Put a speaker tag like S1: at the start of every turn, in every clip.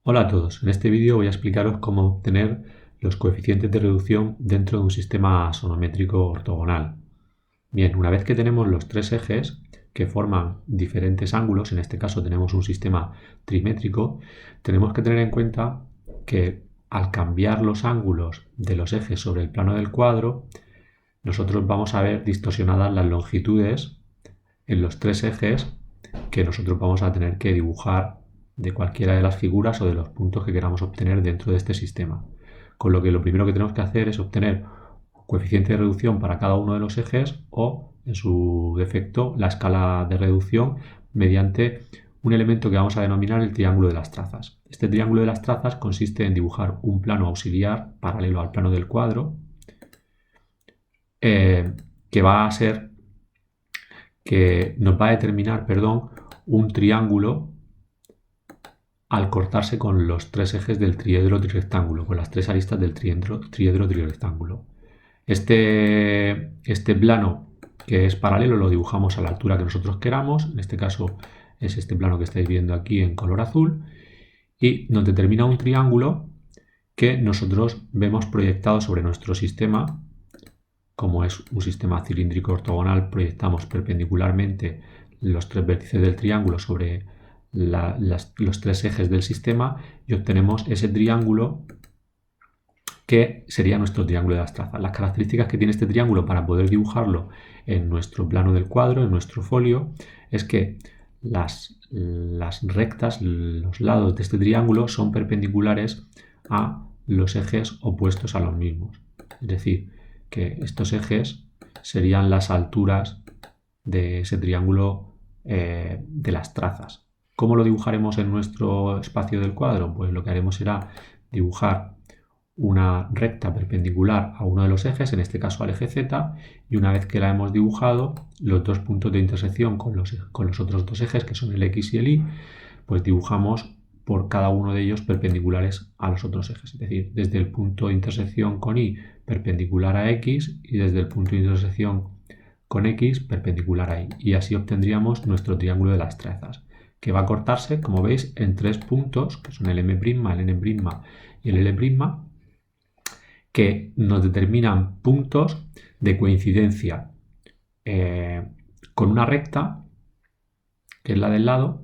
S1: Hola a todos, en este vídeo voy a explicaros cómo obtener los coeficientes de reducción dentro de un sistema sonométrico ortogonal. Bien, una vez que tenemos los tres ejes que forman diferentes ángulos, en este caso tenemos un sistema trimétrico, tenemos que tener en cuenta que al cambiar los ángulos de los ejes sobre el plano del cuadro, nosotros vamos a ver distorsionadas las longitudes en los tres ejes que nosotros vamos a tener que dibujar de cualquiera de las figuras o de los puntos que queramos obtener dentro de este sistema. Con lo que lo primero que tenemos que hacer es obtener coeficiente de reducción para cada uno de los ejes o, en su defecto, la escala de reducción mediante un elemento que vamos a denominar el triángulo de las trazas. Este triángulo de las trazas consiste en dibujar un plano auxiliar paralelo al plano del cuadro que va a ser que nos va a determinar, un triángulo al cortarse con los tres ejes del triedro trirectángulo, con las tres aristas del triedro trirectángulo. Este plano que es paralelo lo dibujamos a la altura que nosotros queramos, en este caso es este plano que estáis viendo aquí en color azul, y nos determina un triángulo que nosotros vemos proyectado sobre nuestro sistema. Como es un sistema cilíndrico ortogonal, proyectamos perpendicularmente los tres vértices del triángulo sobre los tres ejes del sistema y obtenemos ese triángulo que sería nuestro triángulo de las trazas. Las características que tiene este triángulo para poder dibujarlo en nuestro plano del cuadro, en nuestro folio, es que las rectas, los lados de este triángulo son perpendiculares a los ejes opuestos a los mismos. Es decir, que estos ejes serían las alturas de ese triángulo de las trazas. ¿Cómo lo dibujaremos en nuestro espacio del cuadro? Pues lo que haremos será dibujar una recta perpendicular a uno de los ejes, en este caso al eje Z, y una vez que la hemos dibujado, los dos puntos de intersección con los otros dos ejes, que son el X y el Y, pues dibujamos por cada uno de ellos perpendiculares a los otros ejes. Es decir, desde el punto de intersección con Y perpendicular a X y desde el punto de intersección con X perpendicular a Y. Y así obtendríamos nuestro triángulo de las trazas, que va a cortarse, como veis, en tres puntos, que son el M', el N' y el L', que nos determinan puntos de coincidencia con una recta, que es la del lado,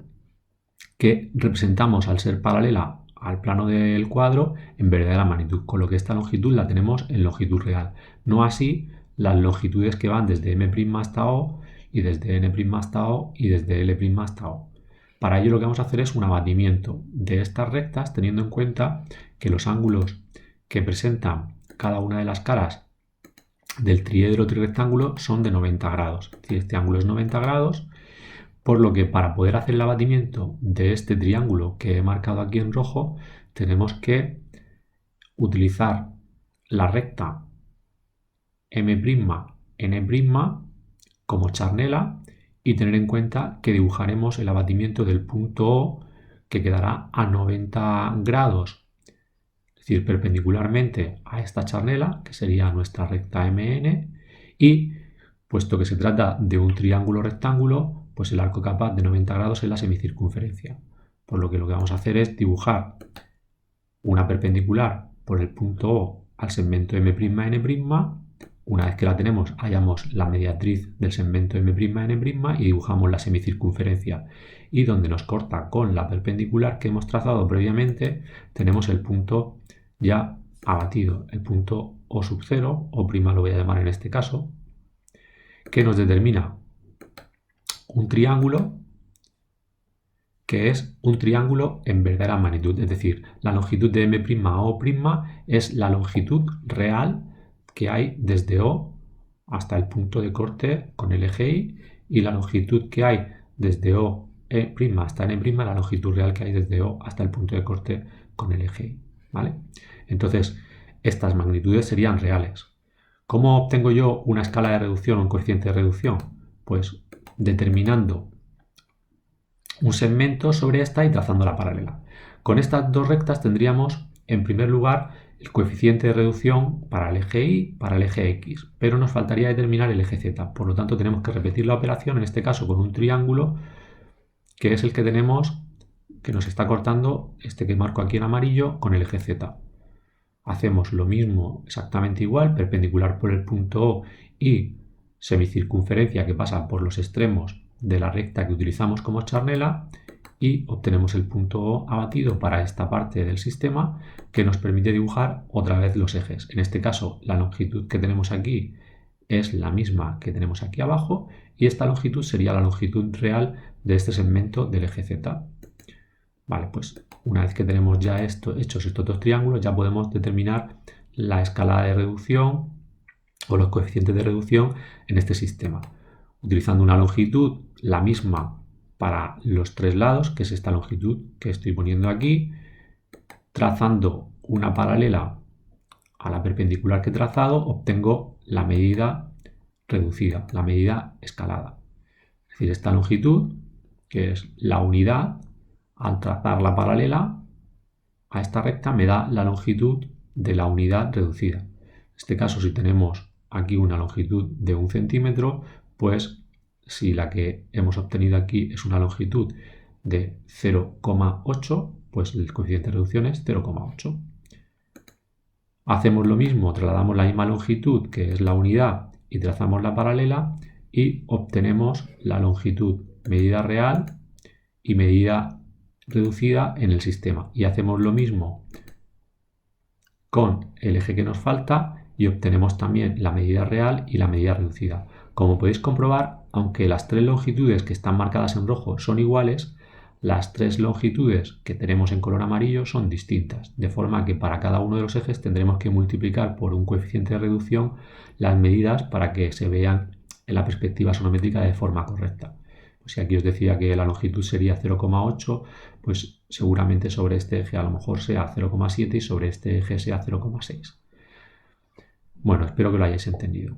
S1: que representamos al ser paralela al plano del cuadro en verdadera magnitud, con lo que esta longitud la tenemos en longitud real. No así las longitudes que van desde M' hasta O y desde N' hasta O y desde L' hasta O. Para ello lo que vamos a hacer es un abatimiento de estas rectas teniendo en cuenta que los ángulos que presentan cada una de las caras del triedro trirectángulo son de 90 grados. Es decir, este ángulo es 90 grados, por lo que para poder hacer el abatimiento de este triángulo que he marcado aquí en rojo, tenemos que utilizar la recta M'N' como charnela y tener en cuenta que dibujaremos el abatimiento del punto O, que quedará a 90 grados, es decir, perpendicularmente a esta charnela, que sería nuestra recta MN, y puesto que se trata de un triángulo rectángulo, pues el arco capaz de 90 grados es la semicircunferencia. Por lo que vamos a hacer es dibujar una perpendicular por el punto O al segmento M'N'. Una vez que la tenemos, hallamos la mediatriz del segmento M'N' y dibujamos la semicircunferencia. Y donde nos corta con la perpendicular que hemos trazado previamente, tenemos el punto ya abatido, el punto O0, O' lo voy a llamar en este caso, que nos determina un triángulo que es un triángulo en verdadera magnitud, es decir, la longitud de M' a O' es la longitud real que hay desde O hasta el punto de corte con el eje Y, y la longitud que hay desde O' hasta N', la longitud real que hay desde O hasta el punto de corte con el eje Y. ¿Vale? Entonces, estas magnitudes serían reales. ¿Cómo obtengo yo una escala de reducción o un coeficiente de reducción? Pues determinando un segmento sobre esta y trazando la paralela. Con estas dos rectas tendríamos, en primer lugar, el coeficiente de reducción para el eje Y, para el eje X, pero nos faltaría determinar el eje Z. Por lo tanto, tenemos que repetir la operación, en este caso con un triángulo, que es el que tenemos que nos está cortando este que marco aquí en amarillo con el eje Z. Hacemos lo mismo exactamente igual, perpendicular por el punto O y semicircunferencia que pasa por los extremos de la recta que utilizamos como charnela, y obtenemos el punto O abatido para esta parte del sistema que nos permite dibujar otra vez los ejes. En este caso, la longitud que tenemos aquí es la misma que tenemos aquí abajo y esta longitud sería la longitud real de este segmento del eje Z. Vale, pues una vez que tenemos ya hechos estos dos triángulos, ya podemos determinar la escalada de reducción o los coeficientes de reducción en este sistema, utilizando una longitud la misma para los tres lados, que es esta longitud que estoy poniendo aquí, trazando una paralela a la perpendicular que he trazado, obtengo la medida reducida, la medida escalada. Es decir, esta longitud, que es la unidad, al trazar la paralela a esta recta me da la longitud de la unidad reducida. En este caso, si tenemos aquí una longitud de 1 centímetro, pues si la que hemos obtenido aquí es una longitud de 0,8, pues el coeficiente de reducción es 0,8. Hacemos lo mismo, trasladamos la misma longitud, que es la unidad, y trazamos la paralela y obtenemos la longitud medida real y medida reducida en el sistema. Y hacemos lo mismo con el eje que nos falta y obtenemos también la medida real y la medida reducida. Como podéis comprobar, aunque las tres longitudes que están marcadas en rojo son iguales, las tres longitudes que tenemos en color amarillo son distintas, de forma que para cada uno de los ejes tendremos que multiplicar por un coeficiente de reducción las medidas para que se vean en la perspectiva sonométrica de forma correcta. Pues si aquí os decía que la longitud sería 0,8, pues seguramente sobre este eje a lo mejor sea 0,7 y sobre este eje sea 0,6. Bueno, espero que lo hayáis entendido.